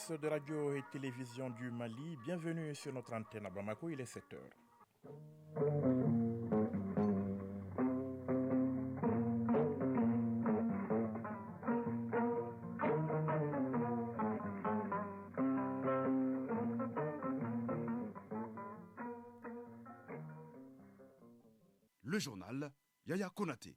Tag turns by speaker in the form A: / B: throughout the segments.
A: auditrices de radio et télévision du Mali, bienvenue sur notre antenne à Bamako, il est 7 heures.
B: Le journal Yaya Konaté.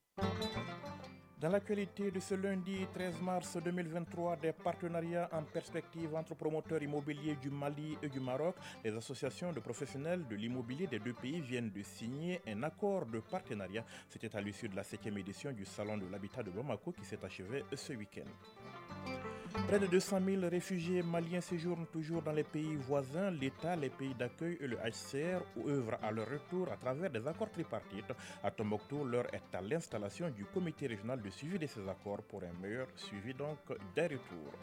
A: Dans l'actualité de ce lundi 13 mars 2023, des partenariats en perspective entre promoteurs immobiliers du Mali et du Maroc, les associations de professionnels de l'immobilier des deux pays viennent de signer un accord de partenariat. C'était à l'issue de la 7e édition du Salon de l'Habitat de Bamako qui s'est achevé ce week-end. Près de 200 000 réfugiés maliens séjournent toujours dans les pays voisins. L'État, les pays d'accueil et le HCR œuvrent à leur retour à travers des accords tripartites. À Tombouctou, l'heure est à l'installation du comité régional de suivi de ces accords pour un meilleur suivi donc des retours.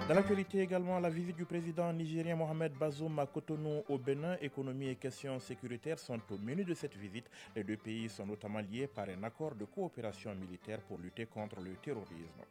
A: Dans l'actualité également, la visite du président nigérien Mohamed Bazoum à Cotonou au Bénin, économie et questions sécuritaires sont au menu de cette visite. Les deux pays sont notamment liés par un accord de coopération militaire pour lutter contre le terrorisme.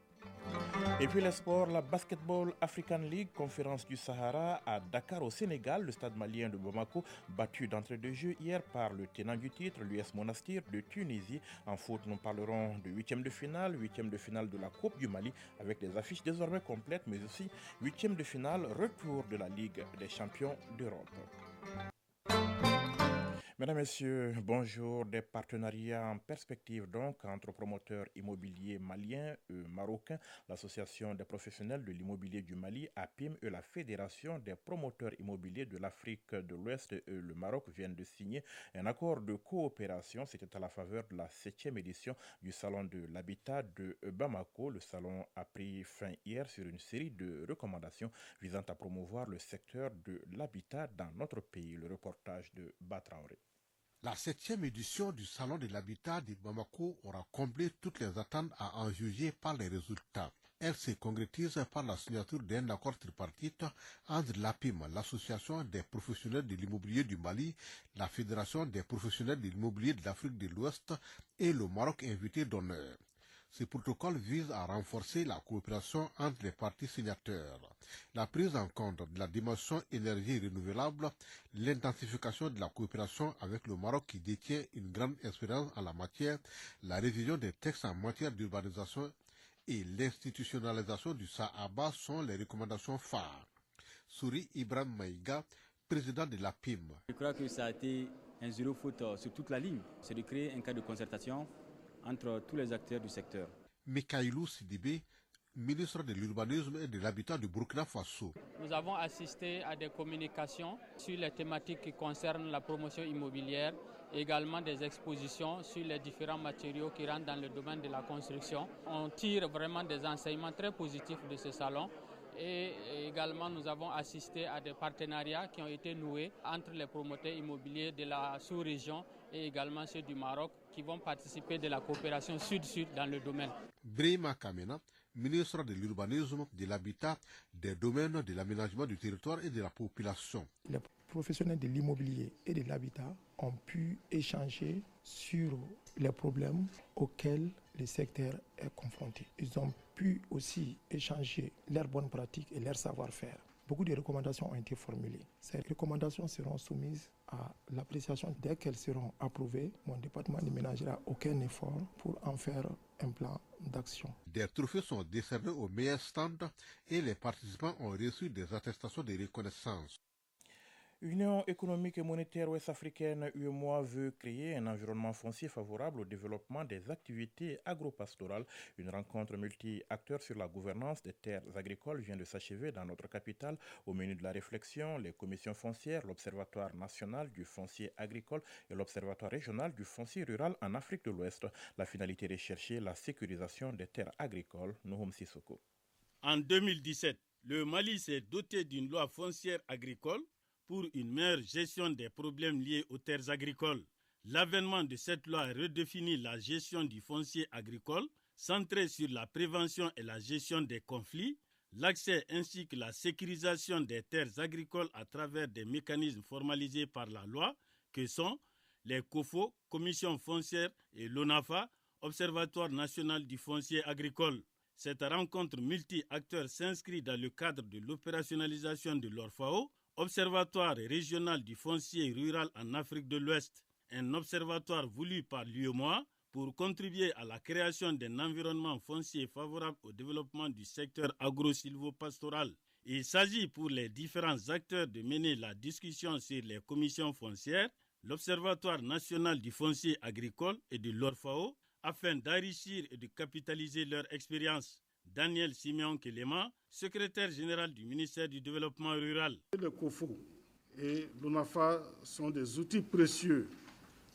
A: Et puis les sports, la Basketball African League, conférence du Sahara à Dakar au Sénégal, le stade malien de Bamako, battu d'entrée de jeu hier par le tenant du titre, l'US Monastir de Tunisie. En foot, nous parlerons de huitième de finale de la Coupe du Mali, avec des affiches désormais complètes, mais aussi huitième de finale, retour de la Ligue des champions d'Europe. Mesdames, Messieurs, bonjour. Des partenariats en perspective donc entre promoteurs immobiliers maliens et marocains, l'Association des professionnels de l'immobilier du Mali, APIM, et la Fédération des promoteurs immobiliers de l'Afrique de l'Ouest et le Maroc viennent de signer un accord de coopération. C'était à la faveur de la 7e édition du Salon de l'Habitat de Bamako. Le salon a pris fin hier sur une série de recommandations visant à promouvoir le secteur de l'habitat dans notre pays. Le reportage de Batraoré.
C: La 7e édition du Salon de l'Habitat de Bamako aura comblé toutes les attentes à en juger par les résultats. Elle se concrétise par la signature d'un accord tripartite entre l'APIM, l'Association des professionnels de l'immobilier du Mali, la Fédération des professionnels de l'immobilier de l'Afrique de l'Ouest et le Maroc invité d'honneur. Ce protocole vise à renforcer la coopération entre les parties signataires, la prise en compte de la dimension énergie renouvelable, l'intensification de la coopération avec le Maroc qui détient une grande expérience en la matière, la révision des textes en matière d'urbanisation et l'institutionnalisation du Sahaba sont les recommandations phares. Souri Ibrahim Maïga, président de la PIM.
D: Je crois que ça a été un zéro faute sur toute la ligne. C'est de créer un cadre de concertation entre tous les acteurs du secteur.
C: Mikailou Sidibé, ministre de l'Urbanisme et de l'Habitat du Burkina Faso.
E: Nous avons assisté à des communications sur les thématiques qui concernent la promotion immobilière, également des expositions sur les différents matériaux qui rentrent dans le domaine de la construction. On tire vraiment des enseignements très positifs de ce salon. Et également, nous avons assisté à des partenariats qui ont été noués entre les promoteurs immobiliers de la sous-région et également ceux du Maroc qui vont participer de la coopération sud-sud dans le domaine.
C: Brahima Kamena, ministre de l'Urbanisme, de l'Habitat, des domaines de l'aménagement du territoire et de la population.
F: Les professionnels de l'immobilier et de l'habitat ont pu échanger sur les problèmes auxquels le secteur est confronté. Ils ont pu aussi échanger leurs bonnes pratiques et leur savoir-faire. Beaucoup de recommandations ont été formulées. Ces recommandations seront soumises à l'appréciation. Dès qu'elles seront approuvées, mon département ne ménagera aucun effort pour en faire un plan d'action.
C: Des trophées sont décernés aux meilleurs stands et les participants ont reçu des attestations de reconnaissance.
A: Union économique et monétaire ouest-africaine UEMOA veut créer un environnement foncier favorable au développement des activités agropastorales. Une rencontre multi-acteurs sur la gouvernance des terres agricoles vient de s'achever dans notre capitale. Au menu de la réflexion, les commissions foncières, l'Observatoire national du foncier agricole et l'Observatoire régional du foncier rural en Afrique de l'Ouest. La finalité recherchée, la sécurisation des terres agricoles. Nohom Sissoko.
G: En 2017, le Mali s'est doté d'une loi foncière agricole pour une meilleure gestion des problèmes liés aux terres agricoles. L'avènement de cette loi redéfinit la gestion du foncier agricole, centrée sur la prévention et la gestion des conflits, l'accès ainsi que la sécurisation des terres agricoles à travers des mécanismes formalisés par la loi, que sont les COFO, Commission foncière, et l'ONAFA, Observatoire national du foncier agricole. Cette rencontre multi-acteurs s'inscrit dans le cadre de l'opérationnalisation de l'ORFAO, Observatoire régional du foncier rural en Afrique de l'Ouest, un observatoire voulu par l'UEMOA pour contribuer à la création d'un environnement foncier favorable au développement du secteur agro-silvopastoral. Il s'agit pour les différents acteurs de mener la discussion sur les commissions foncières, l'Observatoire national du foncier agricole et de l'ORFAO, afin d'enrichir et de capitaliser leur expérience. Daniel Simeon Kelema, secrétaire général du ministère du Développement rural.
H: Le COFO et l'ONAFA sont des outils précieux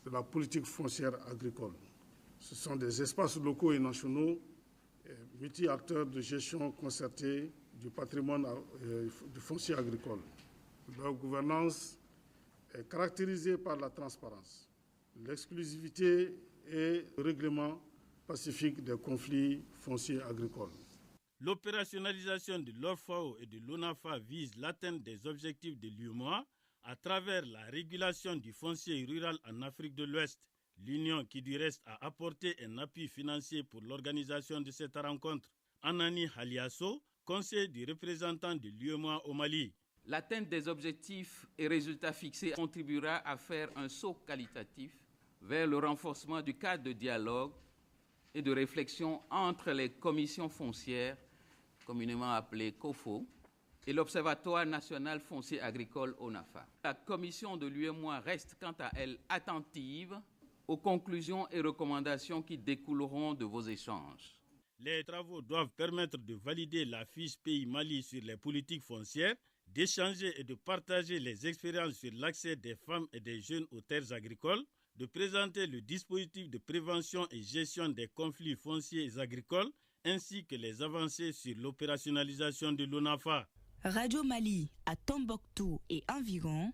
H: de la politique foncière agricole. Ce sont des espaces locaux et nationaux, multi-acteurs de gestion concertée du patrimoine du foncier agricole. Leur gouvernance est caractérisée par la transparence, l'exclusivité et le règlement pacifique des conflits fonciers agricoles.
G: L'opérationnalisation de l'ORFAO et de l'ONAFA vise l'atteinte des objectifs de l'UEMOA à travers la régulation du foncier rural en Afrique de l'Ouest. L'Union qui du reste a apporté un appui financier pour l'organisation de cette rencontre. Anani Haliasso, conseiller du représentant de l'UEMOA au Mali.
I: L'atteinte des objectifs et résultats fixés contribuera à faire un saut qualitatif vers le renforcement du cadre de dialogue et de réflexion entre les commissions foncières, communément appelées COFO, et l'Observatoire national foncier agricole ONAFA. La commission de l'UEMOA reste quant à elle attentive aux conclusions et recommandations qui découleront de vos échanges.
G: Les travaux doivent permettre de valider la fiche Pays Mali sur les politiques foncières, d'échanger et de partager les expériences sur l'accès des femmes et des jeunes aux terres agricoles, de présenter le dispositif de prévention et gestion des conflits fonciers agricoles, ainsi que les avancées sur l'opérationnalisation de l'ONAFA.
J: Radio Mali à Tombouctou et environ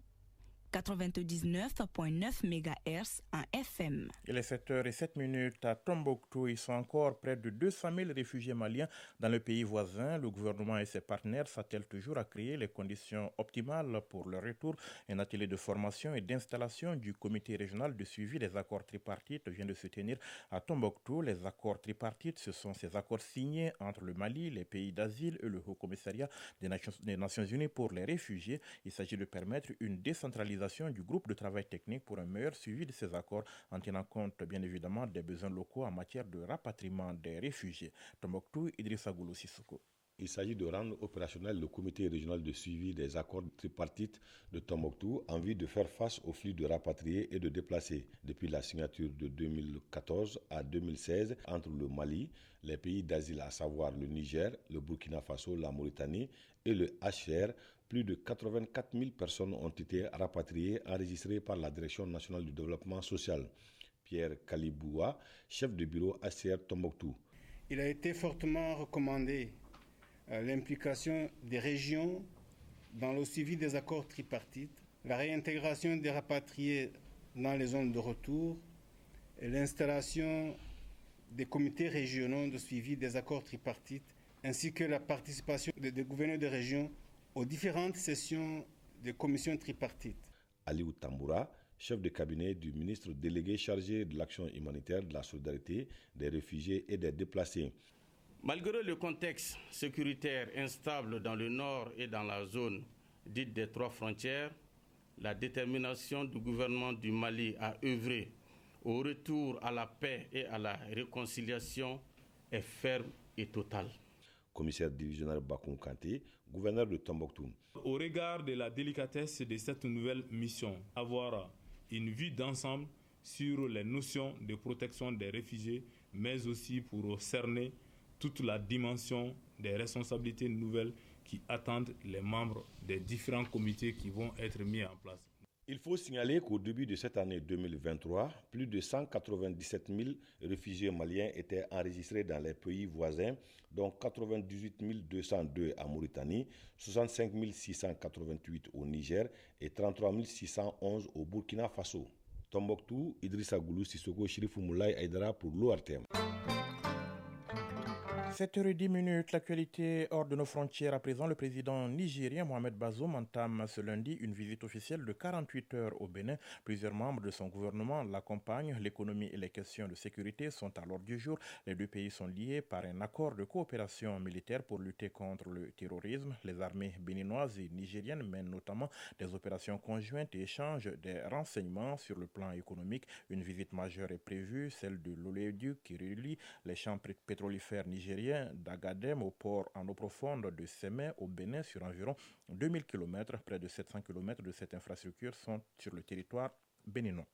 J: 99.9 MHz en FM.
A: Il est 7h07 à Tombouctou. Ils sont encore près de 200 000 réfugiés maliens dans le pays voisin. Le gouvernement et ses partenaires s'attellent toujours à créer les conditions optimales pour leur retour. Un atelier de formation et d'installation du comité régional de suivi des accords tripartites vient de se tenir à Tombouctou. Les accords tripartites, ce sont ces accords signés entre le Mali, les pays d'asile et le Haut-Commissariat des Nations Unies pour les réfugiés. Il s'agit de permettre une décentralisation du groupe de travail technique pour un meilleur suivi de ces accords en tenant compte bien évidemment des besoins locaux en matière de rapatriement des réfugiés. Tombouctou, Idrissa Goulou Sissoko.
K: Il s'agit de rendre opérationnel le comité régional de suivi des accords tripartites de Tombouctou en vue de faire face aux flux de rapatriés et de déplacés. Depuis la signature de 2014 à 2016 entre le Mali, les pays d'asile, à savoir le Niger, le Burkina Faso, la Mauritanie et le HCR, plus de 84 000 personnes ont été rapatriées, enregistrées par la Direction nationale du développement social. Pierre Kaliboua, chef de bureau HCR Tombouctou.
L: Il a été fortement recommandé l'implication des régions dans le suivi des accords tripartites, la réintégration des rapatriés dans les zones de retour et l'installation des comités régionaux de suivi des accords tripartites, ainsi que la participation des gouverneurs de région aux différentes sessions des commissions tripartites.
K: Aliou Tamboura, chef de cabinet du ministre délégué chargé de l'action humanitaire, de la solidarité, des réfugiés et des déplacés.
M: Malgré le contexte sécuritaire instable dans le nord et dans la zone dite des trois frontières, la détermination du gouvernement du Mali à œuvrer au retour à la paix et à la réconciliation est ferme et totale.
K: Commissaire divisionnaire Bakoum Kanté, gouverneur de Tombouctou.
N: Au regard de la délicatesse de cette nouvelle mission, avoir une vue d'ensemble sur les notions de protection des réfugiés, mais aussi pour cerner toute la dimension des responsabilités nouvelles qui attendent les membres des différents comités qui vont être mis en place.
K: Il faut signaler qu'au début de cette année 2023, plus de 197 000 réfugiés maliens étaient enregistrés dans les pays voisins, dont 98 202 en Mauritanie, 65 688 au Niger et 33 611 au Burkina Faso. Tombouctou, Idrissa Goulou Sissoko, Chérifou Moulay Aïdara pour l'ORTM.
A: 7h10, l'actualité hors de nos frontières. À présent, le président nigérien Mohamed Bazoum entame ce lundi une visite officielle de 48 heures au Bénin. Plusieurs membres de son gouvernement l'accompagnent. L'économie et les questions de sécurité sont à l'ordre du jour. Les deux pays sont liés par un accord de coopération militaire pour lutter contre le terrorisme. Les armées béninoises et nigériennes mènent notamment des opérations conjointes et échangent des renseignements sur le plan économique. Une visite majeure est prévue, celle de l'oléoduc qui relie les champs pétrolifères nigériens d'Agadem au port en eau profonde de Sémé au Bénin sur environ 2000 km. Près de 700 km de cette infrastructure sont sur le territoire béninois.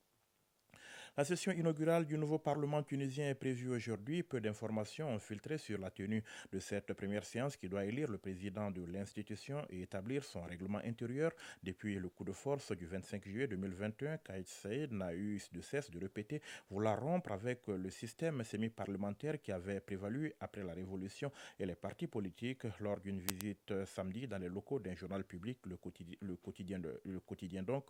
A: La session inaugurale du nouveau Parlement tunisien est prévue aujourd'hui. Peu d'informations ont filtré sur la tenue de cette première séance qui doit élire le président de l'institution et établir son règlement intérieur. Depuis le coup de force du 25 juillet 2021, Kais Saied n'a eu de cesse de répéter vouloir rompre avec le système semi-parlementaire qui avait prévalu après la révolution et les partis politiques. Lors d'une visite samedi dans les locaux d'un journal public, le quotidien donc,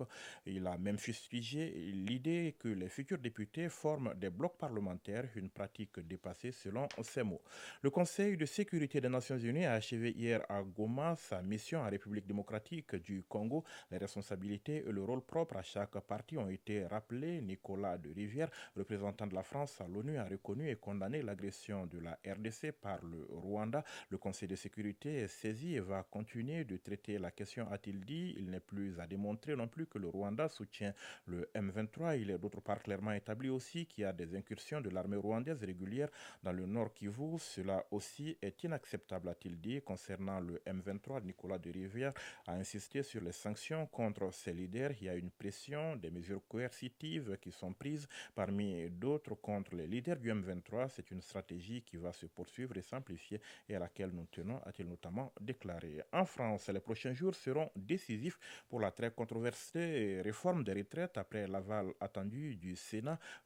A: il a même fustigé l'idée que les futurs députés forment des blocs parlementaires, une pratique dépassée selon ses mots. Le Conseil de sécurité des Nations Unies a achevé hier à Goma sa mission en République démocratique du Congo. Les responsabilités et le rôle propre à chaque parti ont été rappelés. Nicolas de Rivière, représentant de la France à l'ONU, a reconnu et condamné l'agression de la RDC par le Rwanda. Le Conseil de sécurité est saisi et va continuer de traiter la question, a-t-il dit. Il n'est plus à démontrer non plus que le Rwanda soutient le M23. Il est d'autre part clairement établi aussi qu'il y a des incursions de l'armée rwandaise régulière dans le Nord Kivu. Cela aussi est inacceptable, a-t-il dit. Concernant le M23, Nicolas de Rivière a insisté sur les sanctions contre ses leaders. Il y a une pression, des mesures coercitives qui sont prises parmi d'autres contre les leaders du M23. C'est une stratégie qui va se poursuivre et s'amplifier et à laquelle nous tenons, a-t-il notamment déclaré. En France, les prochains jours seront décisifs pour la très controversée réforme des retraites après l'aval attendu du Sénat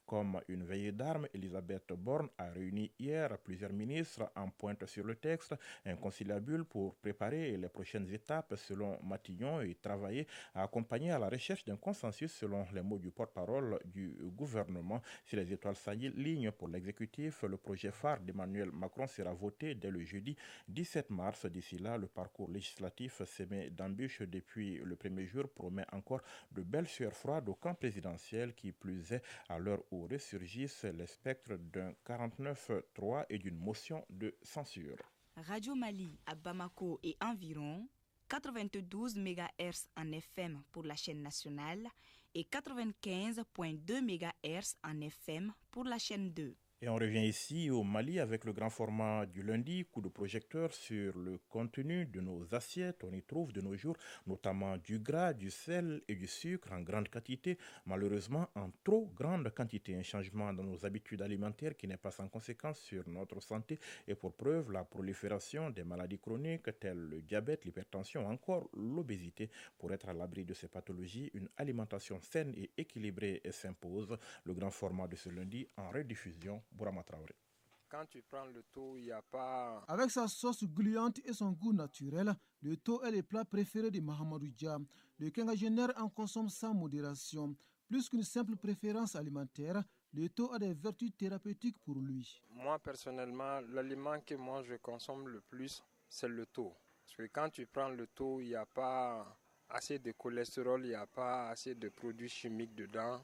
A: comme une veillée d'armes. Elisabeth Borne a réuni hier plusieurs ministres en pointe sur le texte, un conciliabule pour préparer les prochaines étapes selon Matignon et travailler à accompagner à la recherche d'un consensus selon les mots du porte-parole du gouvernement. Si les étoiles s'alignent pour l'exécutif, le projet phare d'Emmanuel Macron sera voté dès le jeudi 17 mars. D'ici là, le parcours législatif semé d'embûches depuis le premier jour promet encore de belles sueurs froides au camp présidentiel, qui plus est à l'heure où ressurgissent les spectres d'un 49.3 et d'une motion de censure.
J: Radio Mali à Bamako et environ, 92 MHz en FM pour la chaîne nationale et 95.2 MHz en FM pour la chaîne 2.
A: Et on revient ici au Mali avec le grand format du lundi, coup de projecteur sur le contenu de nos assiettes. On y trouve de nos jours notamment du gras, du sel et du sucre en grande quantité, malheureusement en trop grande quantité. Un changement dans nos habitudes alimentaires qui n'est pas sans conséquence sur notre santé et pour preuve la prolifération des maladies chroniques telles le diabète, l'hypertension ou encore l'obésité. Pour être à l'abri de ces pathologies, une alimentation saine et équilibrée s'impose. Le grand format de ce lundi en rediffusion. Bourama Traoré.
O: Quand tu prends le thau, il n'y a pas...
P: Avec sa sauce gluante et son goût naturel, le thau est le plat préféré de Mahamadou Dia. Le quinquagénaire en consomme sans modération. Plus qu'une simple préférence alimentaire, le thau a des vertus thérapeutiques pour lui.
O: Moi, personnellement, l'aliment que moi je consomme le plus, c'est le thau. Parce que quand tu prends le thau, il n'y a pas assez de cholestérol, il n'y a pas assez de produits chimiques dedans.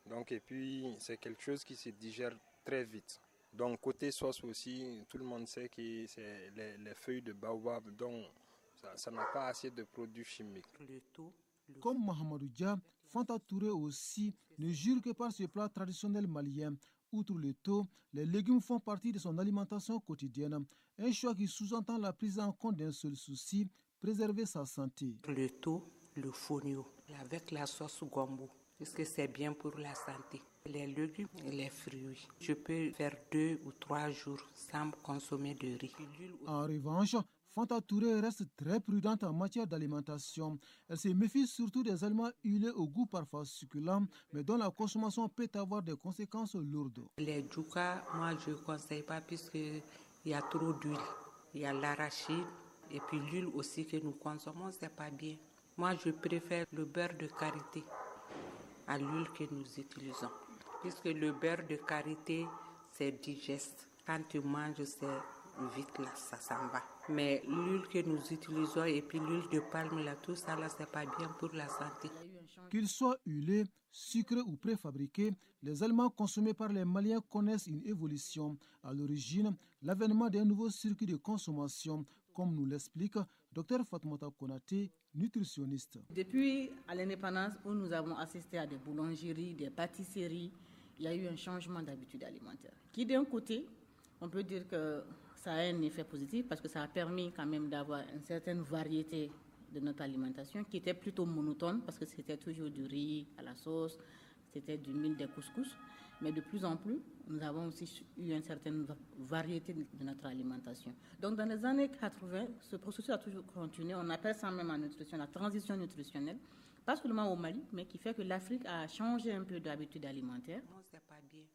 O: Donc, et puis, c'est quelque chose qui se digère très vite. Donc côté sauce aussi, tout le monde sait que c'est les feuilles de baobab, donc ça n'a pas assez de produits chimiques.
P: Comme Mahamadou Dia, Fanta Touré aussi ne jure que par ce plat traditionnel malien. Outre le thau, les légumes font partie de son alimentation quotidienne. Un choix qui sous-entend la prise en compte d'un seul souci, préserver sa santé.
Q: Le thau, le fonio, avec la sauce gombo, puisque c'est bien pour la santé. Les légumes et les fruits. Je peux faire 2 ou 3 jours sans consommer de riz.
P: En revanche, Fanta Touré reste très prudente en matière d'alimentation. Elle se méfie surtout des aliments huilés au goût parfois succulent, mais dont la consommation peut avoir des conséquences lourdes.
Q: Les djouka, moi je ne conseille pas puisqu'il y a trop d'huile. Il y a l'arachide et puis l'huile aussi que nous consommons, c'est pas bien. Moi je préfère le beurre de karité à l'huile que nous utilisons. Puisque le beurre de karité, c'est digeste. Quand tu manges, vite là, ça s'en va. Mais l'huile que nous utilisons et puis l'huile de palme là, tout ça là, c'est pas bien pour la santé.
P: Qu'ils soient huilés, sucrés ou préfabriqués, les aliments consommés par les Maliens connaissent une évolution. À l'origine, l'avènement d'un nouveau circuit de consommation, comme nous l'explique Dr Fatoumata Konaté, nutritionniste.
R: Depuis l'indépendance, où nous avons assisté à des boulangeries, des pâtisseries, il y a eu un changement d'habitude alimentaire. Qui d'un côté, on peut dire que ça a un effet positif parce que ça a permis quand même d'avoir une certaine variété de notre alimentation qui était plutôt monotone parce que c'était toujours du riz à la sauce, c'était du mil, des couscous. Mais de plus en plus, nous avons aussi eu une certaine variété de notre alimentation. Donc dans les années 80, ce processus a toujours continué. On appelle ça même en nutrition la transition nutritionnelle, pas seulement au Mali, mais qui fait que l'Afrique a changé un peu d'habitude alimentaire.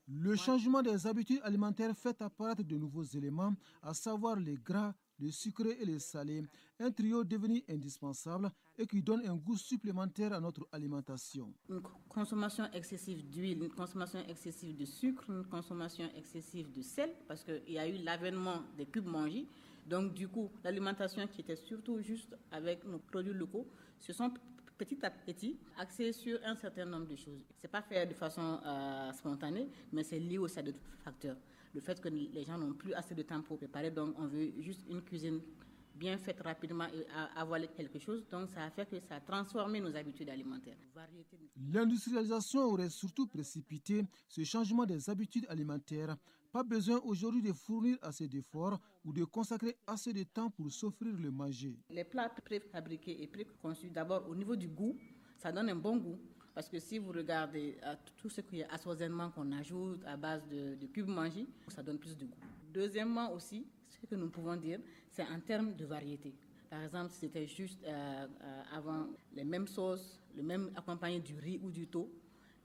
P: Le changement des habitudes alimentaires fait apparaître de nouveaux éléments, à savoir les gras, le sucré et le salé, un trio devenu indispensable et qui donne un goût supplémentaire à notre alimentation.
R: Une consommation excessive d'huile, une consommation excessive de sucre, une consommation excessive de sel, parce qu'il y a eu l'avènement des cubes mangis. Donc du coup, l'alimentation qui était surtout juste avec nos produits locaux, se sont petit à petit axés sur un certain nombre de choses. Ce n'est pas fait de façon spontanée, mais c'est lié aussi à d'autres facteurs. Le fait que les gens n'ont plus assez de temps pour préparer, donc on veut juste une cuisine bien faite rapidement et avaler quelque chose. Donc ça a fait que ça a transformé nos habitudes alimentaires.
P: L'industrialisation aurait surtout précipité ce changement des habitudes alimentaires. Pas besoin aujourd'hui de fournir assez d'efforts ou de consacrer assez de temps pour s'offrir le manger.
R: Les plats préfabriqués et préconçus, d'abord au niveau du goût, ça donne un bon goût. Parce que si vous regardez tout ce qui est assaisonnement qu'on ajoute à base de cubes mangis, ça donne plus de goût. Deuxièmement aussi, ce que nous pouvons dire, c'est en termes de variété. Par exemple, si c'était juste avant les mêmes sauces, le même accompagné du riz ou du thau,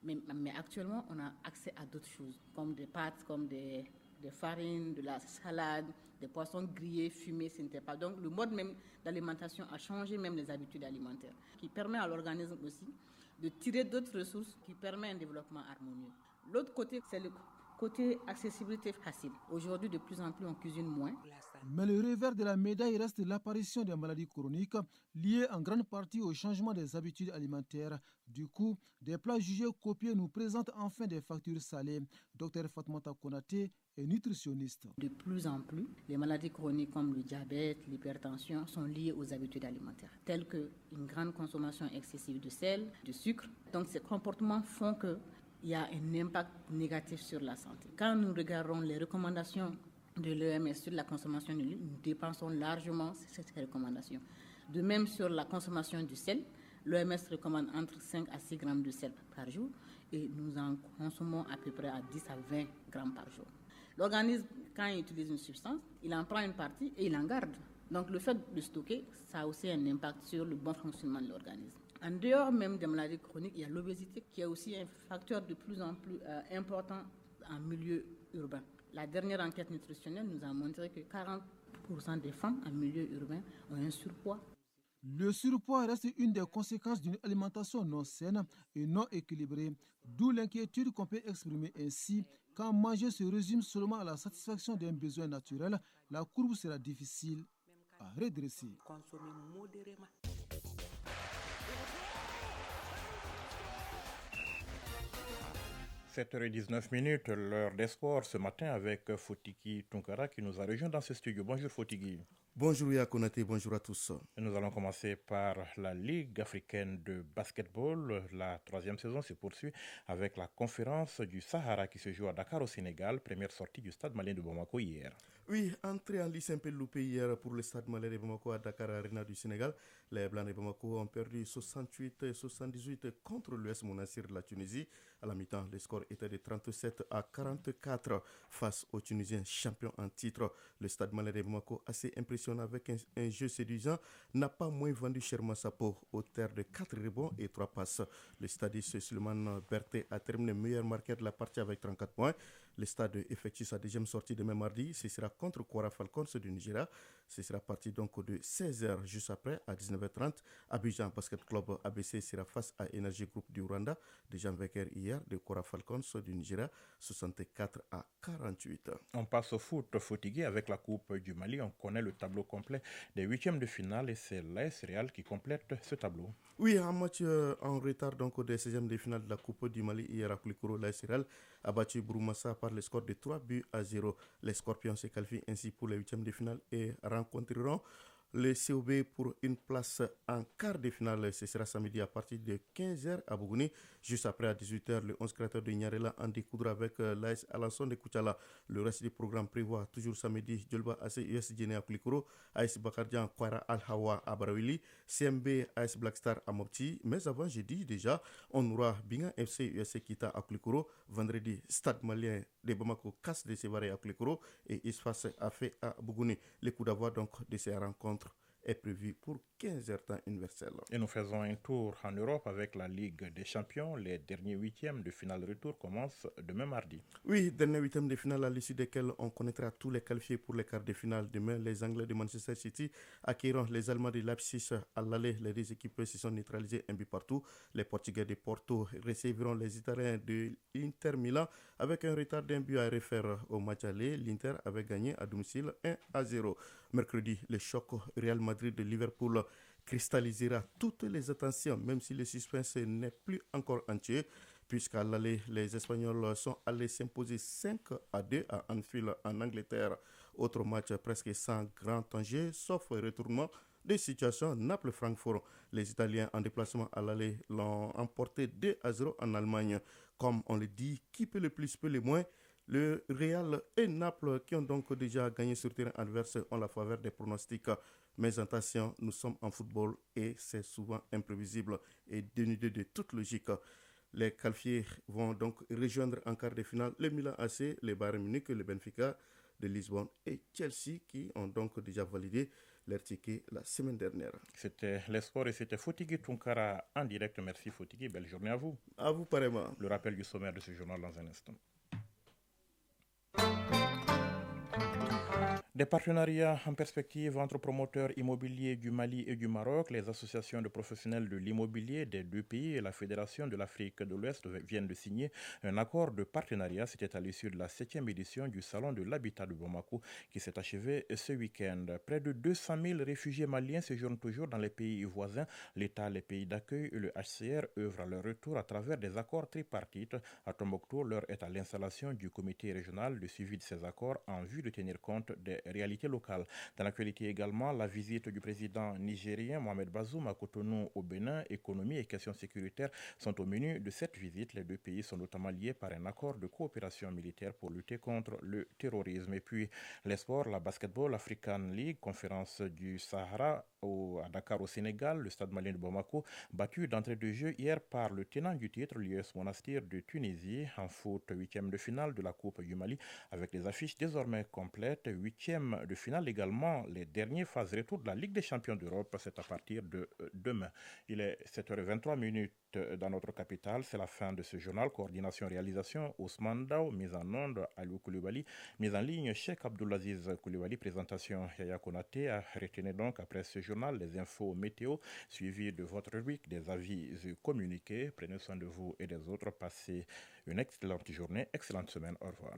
R: mais actuellement, on a accès à d'autres choses, comme des pâtes, comme des farines, de la salade, des poissons grillés, fumés, ce n'était pas. Donc le mode même d'alimentation a changé même les habitudes alimentaires, qui permet à l'organisme aussi de tirer d'autres ressources qui permettent un développement harmonieux. L'autre côté, c'est le côté accessibilité facile. Aujourd'hui, de plus en plus, on cuisine moins.
P: Mais le revers de la médaille reste l'apparition des maladies chroniques liées en grande partie au changement des habitudes alimentaires. Du coup, des plats jugés copieux nous présentent enfin des factures salées. Dr Fatoumata Konaté est nutritionniste.
R: De plus en plus, les maladies chroniques comme le diabète, l'hypertension sont liées aux habitudes alimentaires, telles qu'une grande consommation excessive de sel, de sucre. Donc ces comportements font qu'il y a un impact négatif sur la santé. Quand nous regardons les recommandations de l'OMS sur la consommation de l'huile, nous dépensons largement ces recommandations. De même sur la consommation du sel, l'OMS recommande entre 5 à 6 grammes de sel par jour et nous en consommons à peu près à 10 à 20 grammes par jour. L'organisme, quand il utilise une substance, il en prend une partie et il en garde. Donc le fait de stocker, ça a aussi un impact sur le bon fonctionnement de l'organisme. En dehors même des maladies chroniques, il y a l'obésité qui est aussi un facteur de plus en plus important en milieu urbain. La dernière enquête nutritionnelle nous a montré que 40% des femmes en milieu urbain ont un surpoids.
P: Le surpoids reste une des conséquences d'une alimentation non saine et non équilibrée, d'où l'inquiétude qu'on peut exprimer ainsi. Quand manger se résume seulement à la satisfaction d'un besoin naturel, la courbe sera difficile à redresser.
Q: Consommer modérément.
A: 7h19, l'heure des sports ce matin avec Fotiki Tunkara qui nous a rejoint dans ce studio. Bonjour Fotiki.
S: Bonjour Yakonate, bonjour à tous.
A: Nous allons commencer par la Ligue africaine de basketball. La 3e saison se poursuit avec la conférence du Sahara qui se joue à Dakar au Sénégal. Première sortie du stade malien de Bamako hier.
S: Oui, entrée en lice un peu loupée hier pour le stade malien de Bamako à Dakar Arena du Sénégal. Les Blancs de Bamako ont perdu 68-78 contre l'US Monastir de la Tunisie. À la mi-temps, le score était de 37-44 face aux Tunisiens champions en titre. Le stade malien de Bamako, assez impressionnant avec un jeu séduisant, n'a pas moins vendu chèrement sa peau au terme de 4 rebonds et 3 passes. Le stadiste Suleiman Berté a terminé meilleur marqueur de la partie avec 34 points. Le stade effectue sa deuxième sortie demain mardi. Ce sera contre Kwara Falcons du Nigeria. Ce sera parti donc de 16h juste après, à 19h30. Abidjan Basket Club ABC sera face à Energy Group du Rwanda, déjà vainqueur hier de Kora Falcons du Nigeria, 64-48.
A: On passe au foot fatigué avec la Coupe du Mali. On connaît le tableau complet des huitièmes de finale et c'est l'AS Real qui complète ce tableau.
S: Oui, un match en retard donc des 16e de finale de la Coupe du Mali hier à Koulikoro, l'AS Real a battu Bouroumassa par le score de 3-0. Les Scorpions se qualifient ainsi pour les huitièmes de finale et rencontreront le COB pour une place en quart de finale. Ce sera samedi à partir de 15h à Bougouni. Juste après à 18h, le 11 créateur de Nyarela en découdra avec l'AS Alanson de Koutiala. Le reste du programme prévoit toujours samedi Djolba AC US Djene à Koulikoro, AS Bakardian Kwara Al Hawa à Barawili, CMB AS Blackstar à Mopti. Mais avant jeudi déjà, on aura Binga FC USC Kita à Koulikoro. Vendredi, Stade Malien de Bamako Casse de Sévaré à Koulikoro et Isfas a fait à Bougouni. Les coups d'avoir donc de ces rencontres est prévu pour 15h temps universel.
A: Et nous faisons un tour en Europe avec la Ligue des Champions. Les derniers huitièmes de finale retour commencent demain mardi.
S: Oui, dernier huitième de finale à l'issue desquels on connaîtra tous les qualifiés pour les quarts de finale. Demain, les Anglais de Manchester City accueilleront les Allemands de Leipzig à l'aller. Les deux équipes se sont neutralisées un but partout. Les Portugais de Porto recevront les Italiens de l'Inter Milan avec un retard d'un but à refaire au match aller. L'Inter avait gagné à domicile 1-0. Mercredi, le choc Real Madrid de Liverpool cristallisera toutes les attentions, même si le suspense n'est plus encore entier, puisqu'à l'aller, les Espagnols sont allés s'imposer 5-2 à Anfield en Angleterre. Autre match presque sans grand enjeu, sauf retournement des situations Naples-Francfort. Les Italiens en déplacement à l'aller l'ont emporté 2-0 en Allemagne. Comme on le dit, qui peut le plus peut le moins. Le Real et Naples, qui ont donc déjà gagné sur terrain adverse, ont la faveur des pronostics. Mais attention, nous sommes en football et c'est souvent imprévisible et dénudé de toute logique. Les qualifiés vont donc rejoindre en quart de finale le Milan AC, le Bayern Munich, le Benfica de Lisbonne et Chelsea qui ont donc déjà validé leur ticket la semaine dernière.
A: C'était les sports et c'était Fotigui Tunkara en direct. Merci Fotigui, belle journée à vous.
S: À vous pareillement.
A: Le rappel du sommaire de ce journal dans un instant. Des partenariats en perspective entre promoteurs immobiliers du Mali et du Maroc, les associations de professionnels de l'immobilier des deux pays et la Fédération de l'Afrique de l'Ouest viennent de signer un accord de partenariat. C'était à l'issue de la 7e édition du Salon de l'Habitat de Bamako qui s'est achevé ce week-end. Près de 200 000 réfugiés maliens séjournent toujours dans les pays voisins. L'État, les pays d'accueil et le HCR œuvrent à leur retour à travers des accords tripartites. À Tombouctou, l'heure est à l'installation du comité régional de suivi de ces accords en vue de tenir compte des réalité locale. Dans l'actualité également, la visite du président nigérien Mohamed Bazoum à Cotonou au Bénin, économie et questions sécuritaires sont au menu de cette visite. Les deux pays sont notamment liés par un accord de coopération militaire pour lutter contre le terrorisme. Et puis les sports, la Basketball African League, conférence du Sahara à Dakar au Sénégal, le stade malien de Bamako, battu d'entrée de jeu hier par le tenant du titre, l'US Monastir de Tunisie, en foot, huitième de finale de la Coupe du Mali, avec des affiches désormais complètes, huitième de finale également, les dernières phases retour de la Ligue des Champions d'Europe, c'est à partir de demain. Il est 7h23 dans notre capitale, c'est la fin de ce journal. Coordination, réalisation, Ousmane Dao, mise en onde, Aliou Koulibaly, mise en ligne, Cheikh Abdoulaziz Koulibaly, présentation, Yaya Konaté. Retenez donc après ce journal les infos météo, suivies de votre rubrique des avis et communiqués. Prenez soin de vous et des autres. Passez une excellente journée, excellente semaine. Au revoir.